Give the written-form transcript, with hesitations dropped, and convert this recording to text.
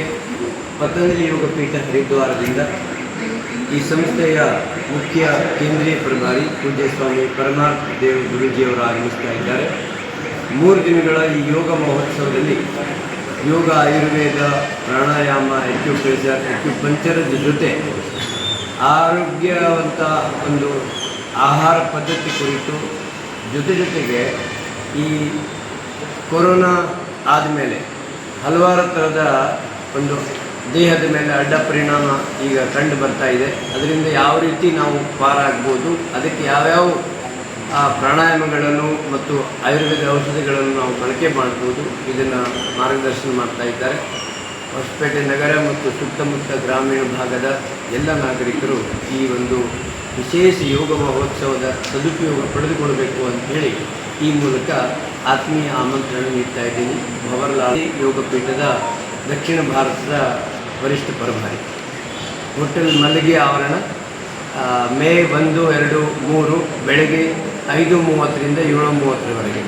ಕಾರ್ಯಕ್ರಮಕ್ಕೆ ಪತಂಜಲಿ ಯೋಗಪೀಠ ಹರಿದ್ವಾರದಿಂದ ಈ ಸಂಸ್ಥೆಯ ಮುಖ್ಯ ಕೇಂದ್ರೀಯ ಪ್ರಭಾರಿ ಪೂಜ್ಯ ಸ್ವಾಮಿ ಪರಮಾರ್ಥ ದೇವ್ ಗುರೂಜಿಯವರು ಆಗಮಿಸ್ತಾ ಇದ್ದಾರೆ. 3 ದಿನಗಳ ಈ ಯೋಗ ಮಹೋತ್ಸವದಲ್ಲಿ ಯೋಗ, ಆಯುರ್ವೇದ, ಪ್ರಾಣಾಯಾಮ, ಅಕ್ಯುಪಂಕ್ಚರದ ಜೊತೆ ಆರೋಗ್ಯವಂತ ಒಂದು ಆಹಾರ ಪದ್ಧತಿ ಕುರಿತು ಜೊತೆಗೆ ಈ ಕೊರೋನಾ ಆದಮೇಲೆ ಹಲವಾರು ಥರದ ಒಂದು ದೇಹದ ಮೇಲೆ ಅಡ್ಡ ಪರಿಣಾಮ ಈಗ ಕಂಡು ಬರ್ತಾ ಇದೆ. ಅದರಿಂದ ಯಾವ ರೀತಿ ನಾವು ಪಾರಾಗ್ಬೋದು, ಅದಕ್ಕೆ ಯಾವ್ಯಾವ ಪ್ರಾಣಾಯಾಮಗಳನ್ನು ಮತ್ತು ಆಯುರ್ವೇದ ಔಷಧಿಗಳನ್ನು ನಾವು ಬಳಕೆ ಮಾಡ್ಬೋದು, ಇದನ್ನು ಮಾರ್ಗದರ್ಶನ ಮಾಡ್ತಾ ಇದ್ದಾರೆ. ಹೊಸಪೇಟೆ ನಗರ ಮತ್ತು ಸುತ್ತಮುತ್ತ ಗ್ರಾಮೀಣ ಭಾಗದ ಎಲ್ಲ ನಾಗರಿಕರು ಈ ಒಂದು ವಿಶೇಷ ಯೋಗ ಮಹೋತ್ಸವದ ಸದುಪಯೋಗ ಪಡೆದುಕೊಳ್ಬೇಕು ಅಂತ ಹೇಳಿ ಈ ಮೂಲಕ ಆತ್ಮೀಯ ಆಮಂತ್ರಣ ನೀಡ್ತಾ ಇದ್ದೀನಿ. ಭವರ್ಲಾಲ್ ಯೋಗಪೀಠದ ದಕ್ಷಿಣ ಭಾರತದ ವರಿಷ್ಠ ಪ್ರಭಾರಿ. ಹೋಟೆಲ್ ಮಲ್ಲಿಗೆ ಆವರಣ, ಮೇ 1, 2, 3 ಬೆಳಗ್ಗೆ 5:30ರಿಂದ 7:30ರವರೆಗೆ.